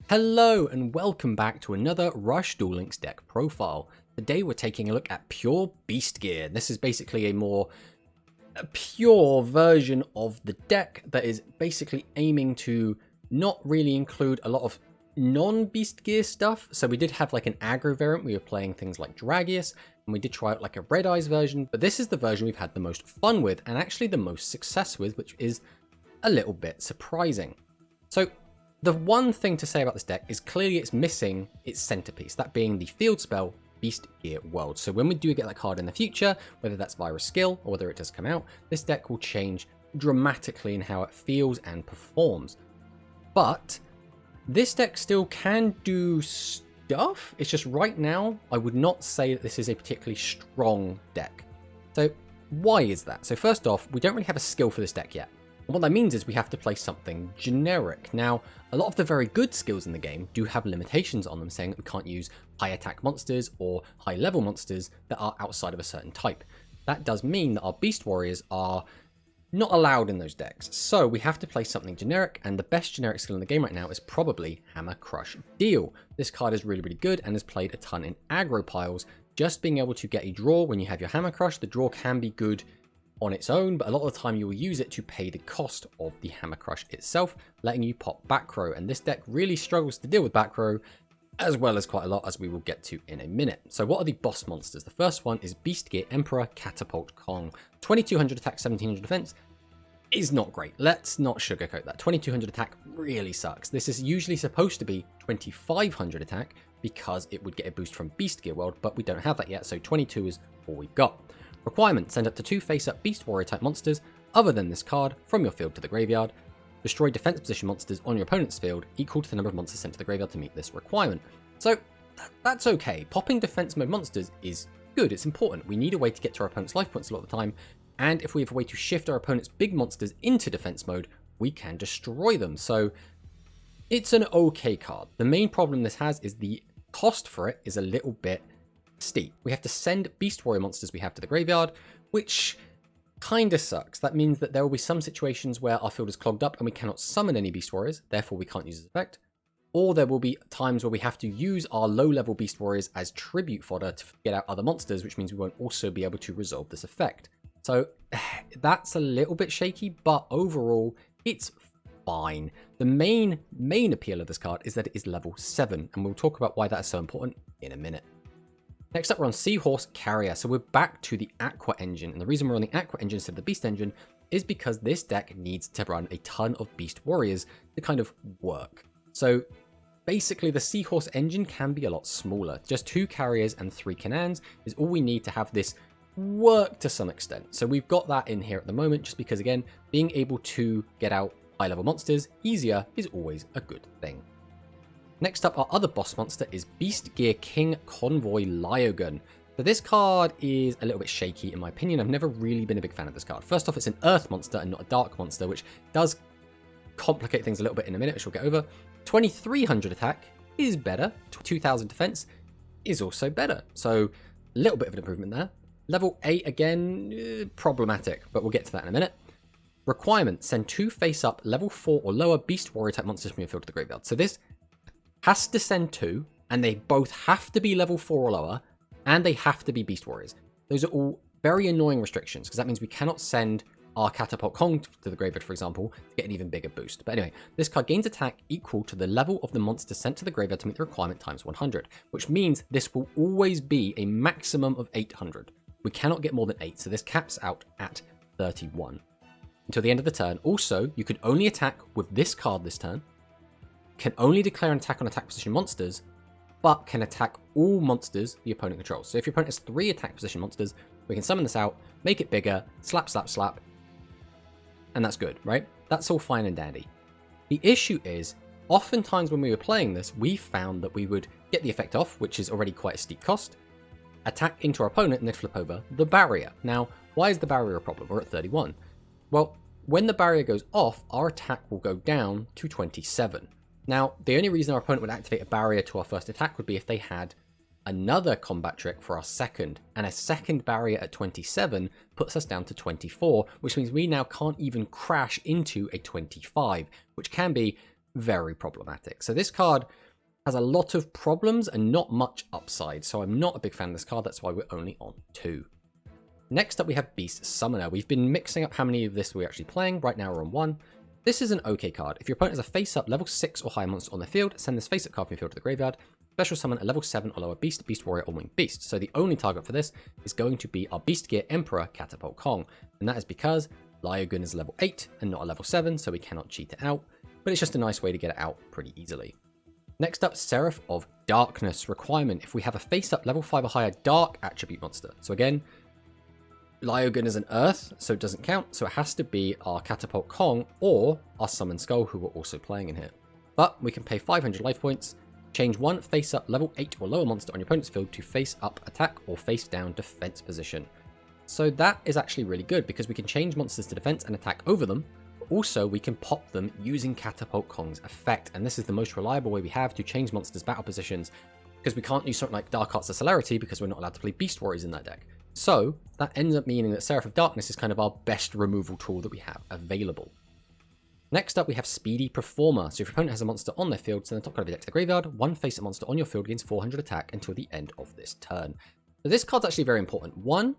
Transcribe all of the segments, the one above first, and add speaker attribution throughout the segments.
Speaker 1: Hello and welcome back to another Rush Duel Links deck profile. Today we're taking a look at pure beast gear. This is basically a pure version of the deck that is basically aiming to not really include a lot of non-beast gear stuff. So we did have like an aggro variant. We were playing things like Dragius, and we did try out like a Red Eyes version, but this is the version we've had the most fun with and actually the most success with, which is a little bit surprising. So the one thing to say about this deck is clearly it's missing its centerpiece, that being the field spell Beast Gear World. So when we do get that card in the future, whether that's via a skill or whether it does come out, this deck will change dramatically in how it feels and performs. But this deck still can do stuff. It's just right now, I would not say that this is a particularly strong deck. So why is that? So first off, we don't really have a skill for this deck yet. And what that means is we have to play something generic. Now, a lot of the very good skills in the game do have limitations on them, saying that we can't use high attack monsters or high level monsters that are outside of a certain type. That does mean that our Beast Warriors are not allowed in those decks. So we have to play something generic, and the best generic skill in the game right now is probably Hammer Crush Deal. This card is really, really good and is played a ton in aggro piles. Just being able to get a draw when you have your Hammer Crush, the draw can be good on its own, but a lot of the time you will use it to pay the cost of the Hammer Crush itself, letting you pop back row. And this deck really struggles to deal with back row, as well as quite a lot, as we will get to in a minute. So what are the boss monsters? The first one is Beast Gear Emperor Catapult Kong. 2200 attack, 1700 defense is not great. Let's not sugarcoat that. 2200 attack really sucks. This is usually supposed to be 2500 attack because it would get a boost from Beast Gear World, but we don't have that yet, so 22 is all we've got. Requirement: send up to 2 face-up Beast Warrior type monsters other than this card from your field to the graveyard. Destroy defense position monsters on your opponent's field equal to the number of monsters sent to the graveyard to meet this requirement. So that's okay. Popping defense mode monsters is good. It's important. We need a way to get to our opponent's life points a lot of the time, and if we have a way to shift our opponent's big monsters into defense mode, we can destroy them. So it's an okay card. The main problem this has is the cost for it is a little bit steep. We have to send Beast Warrior monsters we have to the graveyard, which kinda sucks. That means that there will be some situations where our field is clogged up and we cannot summon any Beast Warriors, therefore we can't use this effect. Or there will be times where we have to use our low-level Beast Warriors as tribute fodder to get out other monsters, which means we won't also be able to resolve this effect. So that's a little bit shaky, but overall, it's fine. The main appeal of this card is that it is level 7, and we'll talk about why that is so important in a minute. Next up, we're on Seahorse Carrier. So we're back to the Aqua engine. And the reason we're on the Aqua engine instead of the Beast engine is because this deck needs to run a ton of Beast Warriors to kind of work. So basically, the Seahorse engine can be a lot smaller. Just 2 carriers and 3 Canans is all we need to have this work to some extent. So we've got that in here at the moment, just because, again, being able to get out high-level monsters easier is always a good thing. Next up, our other boss monster is Beast Gear King Convoy Lyogun. So this card is a little bit shaky in my opinion. I've never really been a big fan of this card. First off, it's an Earth monster and not a Dark monster, which does complicate things a little bit in a minute, which we'll get over. 2300 attack is better. 2000 defense is also better. So a little bit of an improvement there. Level 8 again, problematic, but we'll get to that in a minute. Requirement: send 2 face-up level 4 or lower Beast Warrior type monsters from your field to the graveyard. So this has to send 2, and they both have to be level 4 or lower, and they have to be Beast Warriors. Those are all very annoying restrictions, because that means we cannot send our Catapult Kong to the graveyard, for example, to get an even bigger boost. But anyway, this card gains attack equal to the level of the monster sent to the graveyard to meet the requirement times 100, which means this will always be a maximum of 800. We cannot get more than 8, so this caps out at 31. Until the end of the turn. Also, you can only attack with this card this turn, can only declare an attack on attack position monsters, but can attack all monsters the opponent controls. So if your opponent has 3 attack position monsters, we can summon this out, make it bigger, slap, slap, slap, and that's good, right? That's all fine and dandy. The issue is, oftentimes when we were playing this, we found that we would get the effect off, which is already quite a steep cost, attack into our opponent, and they'd flip over the barrier. Now, why is the barrier a problem? We're at 31. Well, when the barrier goes off, our attack will go down to 27. Now, the only reason our opponent would activate a barrier to our first attack would be if they had another combat trick for our second, and a second barrier at 27 puts us down to 24, which means we now can't even crash into a 25, which can be very problematic. So this card has a lot of problems and not much upside. So I'm not a big fan of this card. That's why we're only on 2. Next up, we have Beast Summoner. We've been mixing up how many of this we're actually playing. Right now, we're on 1. This is an okay card. If your opponent has a face-up level 6 or higher monster on their field, send this face-up card from your field to the graveyard. Special summon a level 7 or lower beast, beast warrior, or winged beast. So the only target for this is going to be our Beast Gear Emperor Catapult Kong. And that is because Lyogun is level 8 and not a level 7, so we cannot cheat it out. But it's just a nice way to get it out pretty easily. Next up, Seraph of Darkness requirement. If we have a face-up level 5 or higher dark attribute monster. So again, Lyogun is an Earth, so it doesn't count, so it has to be our Catapult Kong or our Summon Skull, who we're also playing in here. But we can pay 500 life points, change one face-up level 8 or lower monster on your opponent's field to face-up attack or face-down defense position. So that is actually really good, because we can change monsters to defense and attack over them, but also we can pop them using Catapult Kong's effect, and this is the most reliable way we have to change monsters' battle positions, because we can't use something like Dark Arts of Celerity because we're not allowed to play Beast Warriors in that deck. So that ends up meaning that Seraph of Darkness is kind of our best removal tool that we have available. Next up, we have Speedy Performer. So if your opponent has a monster on their field, send the top card of your deck to the graveyard. One face-up monster on your field gains 400 attack until the end of this turn. So this card's actually very important. One,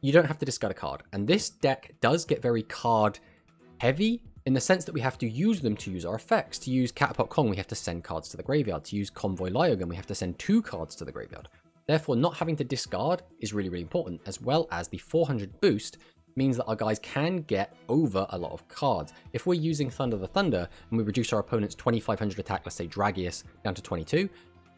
Speaker 1: you don't have to discard a card. And this deck does get very card heavy in the sense that we have to use them to use our effects. To use Catapult Kong, we have to send cards to the graveyard. To use Convoy Lyogun, we have to send 2 cards to the graveyard. Therefore, not having to discard is really, really important, as well as the 400 boost means that our guys can get over a lot of cards. If we're using Thunder the Thunder and we reduce our opponent's 2500 attack, let's say Dragius, down to 22,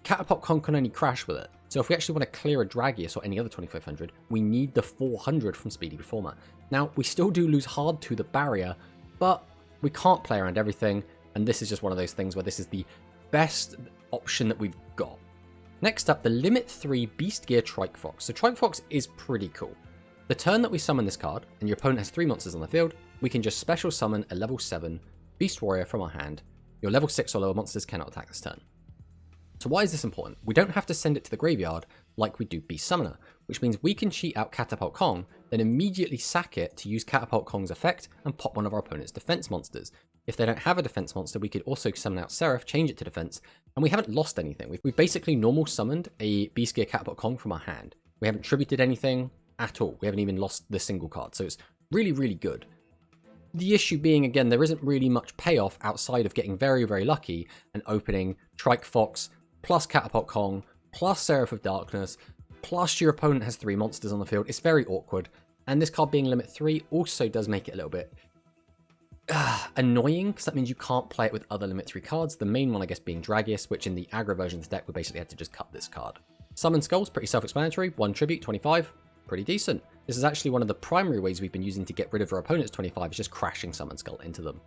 Speaker 1: Catapult Kong can only crash with it. So if we actually want to clear a Dragius or any other 2500, we need the 400 from Speedy Performer. Now, we still do lose hard to the barrier, but we can't play around everything, and this is just one of those things where this is the best option that we've got. Next up, the Limit 3 Beast Gear Trike Fox. So Trike Fox is pretty cool. The turn that we summon this card, and your opponent has 3 monsters on the field, we can just special summon a level 7 Beast Warrior from our hand. Your level 6 or lower monsters cannot attack this turn. So why is this important? We don't have to send it to the graveyard like we do Beast Summoner, which means we can cheat out Catapult Kong, then immediately sack it to use Catapult Kong's effect and pop one of our opponent's defense monsters. If they don't have a defense monster, we could also summon out Seraph, change it to defense, and we haven't lost anything. We've basically normal summoned a Beast Gear Catapult Kong from our hand. We haven't tributed anything at all. We haven't even lost the single card, so it's really, really good. The issue being, again, there isn't really much payoff outside of getting very, very lucky and opening Trike Fox, plus Catapult Kong, plus Seraph of Darkness, plus your opponent has 3 monsters on the field. It's very awkward, and this card being limit 3 also does make it a little bit annoying, because that means you can't play it with other limit 3 cards. The main one, I guess, being Dragius, which in the aggro version of the deck, we basically had to just cut this card. Summon Skull's pretty self-explanatory. 1 tribute, 25, pretty decent. This is actually one of the primary ways we've been using to get rid of our opponent's 25, is just crashing Summon Skull into them.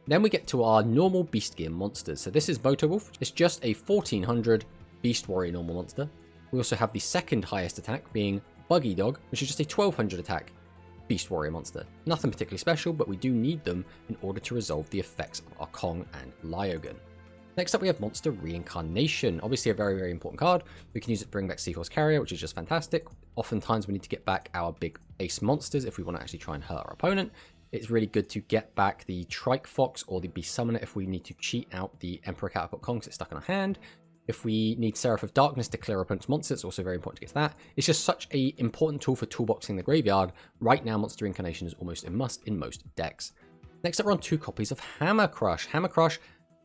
Speaker 1: Then we get to our normal Beast Gear monsters. So this is Votowolf. It's just a 1400 Beast Warrior normal monster. We also have the second highest attack being Buggy Dog, which is just a 1200 attack Beast Warrior monster. Nothing particularly special, but we do need them in order to resolve the effects of our Kong and Lyogun. Next up, we have Monster Reincarnation. Obviously a very, very important card. We can use it to bring back Seahorse Carrier, which is just fantastic. Oftentimes we need to get back our big ace monsters if we want to actually try and hurt our opponent. It's really good to get back the Trike Fox or the Beast Summoner if we need to cheat out the Emperor Catapult Kong, so it's stuck in our hand. If we need Seraph of Darkness to clear our opponent's monsters, it's also very important to get that. It's just such an important tool for toolboxing the graveyard. Right now, Monster Reincarnation is almost a must in most decks. Next up, we're on 2 copies of Hammer Crush. Hammer Crush,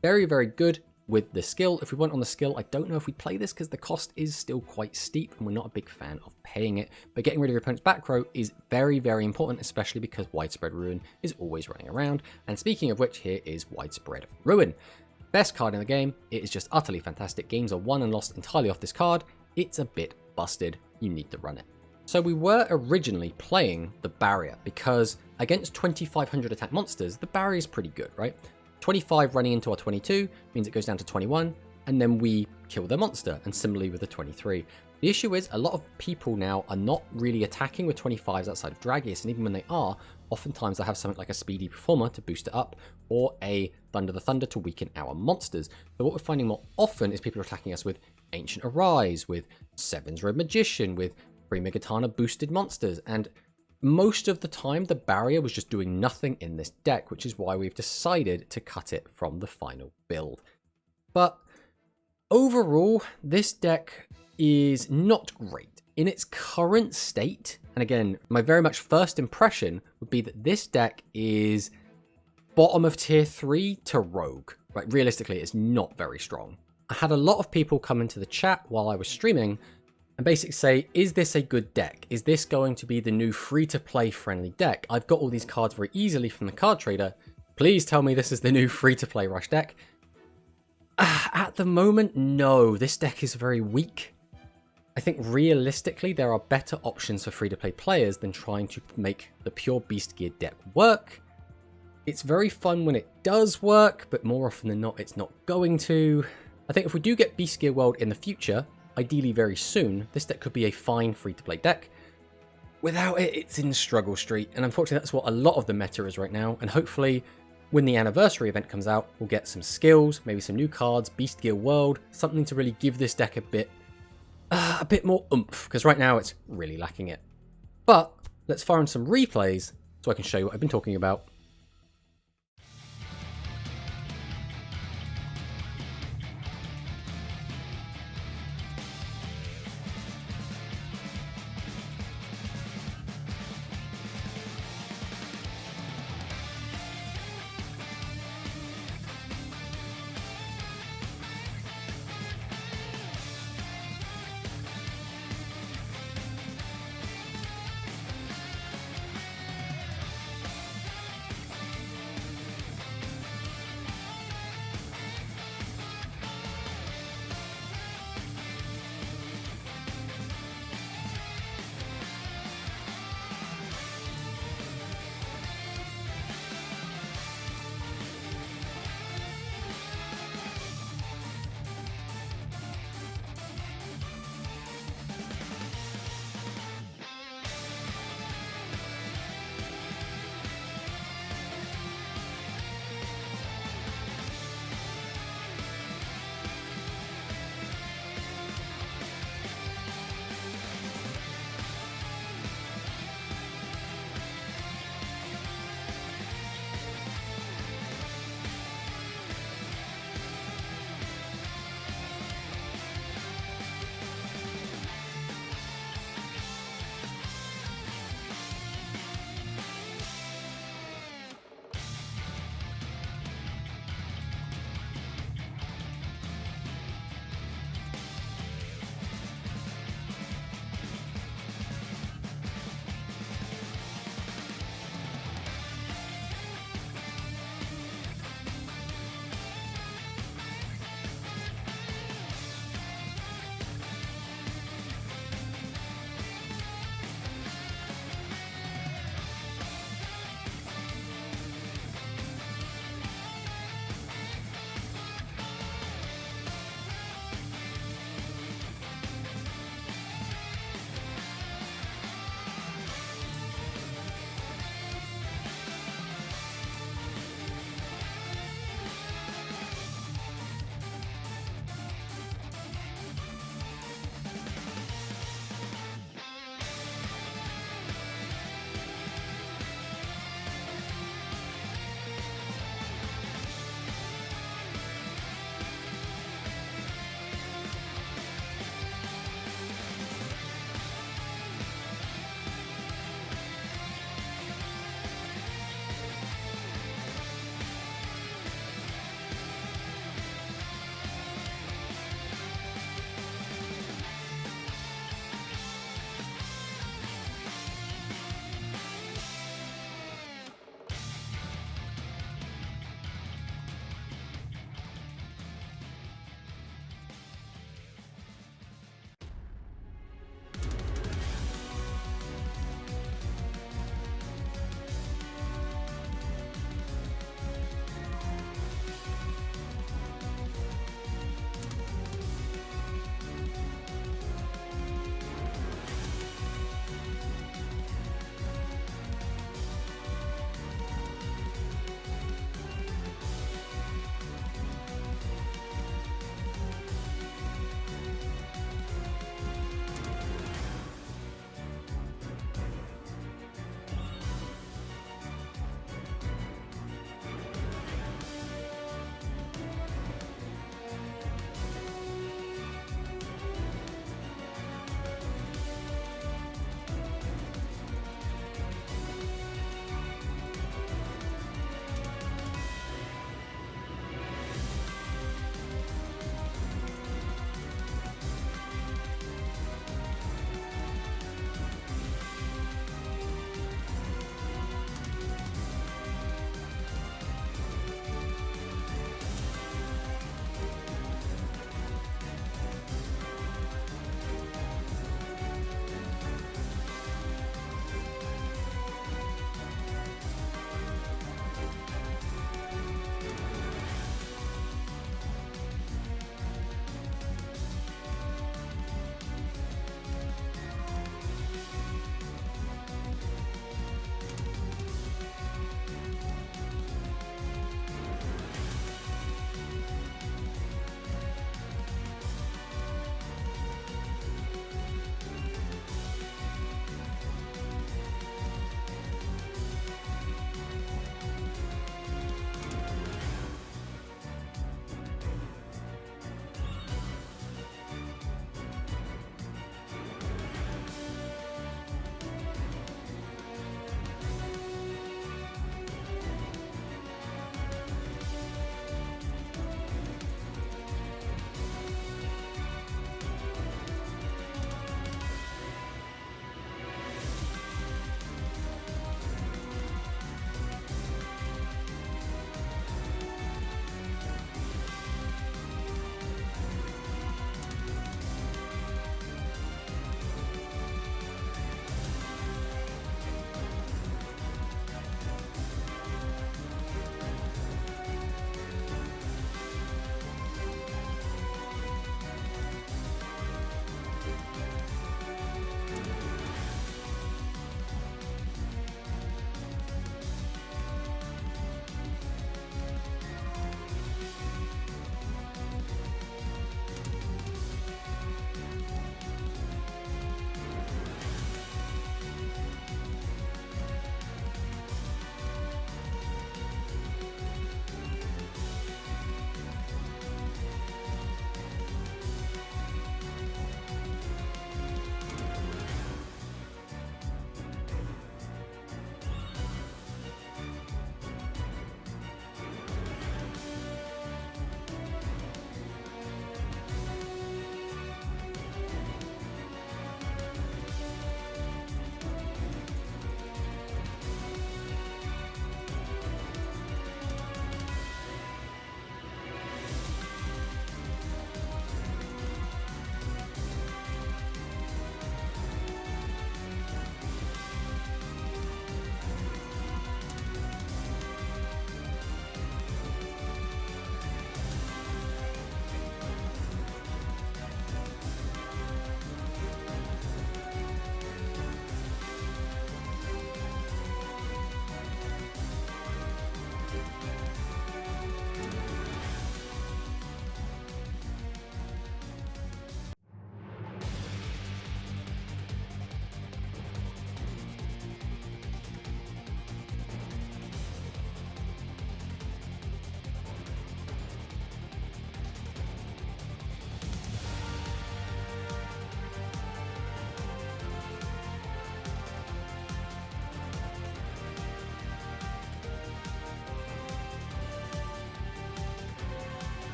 Speaker 1: very, very good with the skill. If we went on the skill, I don't know if we'd play this because the cost is still quite steep and we're not a big fan of paying it. But getting rid of your opponent's back row is very, very important, especially because Widespread Ruin is always running around. And speaking of which, here is Widespread Ruin. Best card in the game. It is just utterly fantastic. Games are won and lost entirely off this card. It's a bit busted. You need to run it. So we were originally playing the barrier because against 2500 attack monsters, the barrier is pretty good, right? 25 running into our 22 means it goes down to 21, and then we kill the monster, and similarly with the 23. The issue is a lot of people now are not really attacking with 25s outside of Dragius, and even when they are, oftentimes they have something like a Speedy Performer to boost it up, or a Thunder the Thunder to weaken our monsters. So what we're finding more often is people attacking us with Ancient Arise, with Seven's Red Magician, with Prima Gitana boosted monsters, and most of the time the barrier was just doing nothing in this deck, which is why we've decided to cut it from the final build. But overall, this deck is not great in its current state. And again, my very much first impression would be that this deck is bottom of tier 3 to rogue. Right, realistically, it's not very strong. I had a lot of people come into the chat while I was streaming and basically say, is this a good deck? Is this going to be the new free-to-play friendly deck? I've got all these cards very easily from the card trader. Please tell me this is the new free-to-play rush deck. At the moment, no. This deck is very weak. I think realistically, there are better options for free-to-play players than trying to make the pure Beast Gear deck work. It's very fun when it does work, but more often than not, it's not going to. I think if we do get Beast Gear World in the future, ideally very soon, this deck could be a fine free-to-play deck. Without it, it's in struggle street, and unfortunately that's what a lot of the meta is right now, and hopefully when the anniversary event comes out, we'll get some skills, maybe some new cards, Beast Gear World, something to really give this deck a bit more oomph, because right now it's really lacking it. But let's fire in some replays so I can show you what I've been talking about.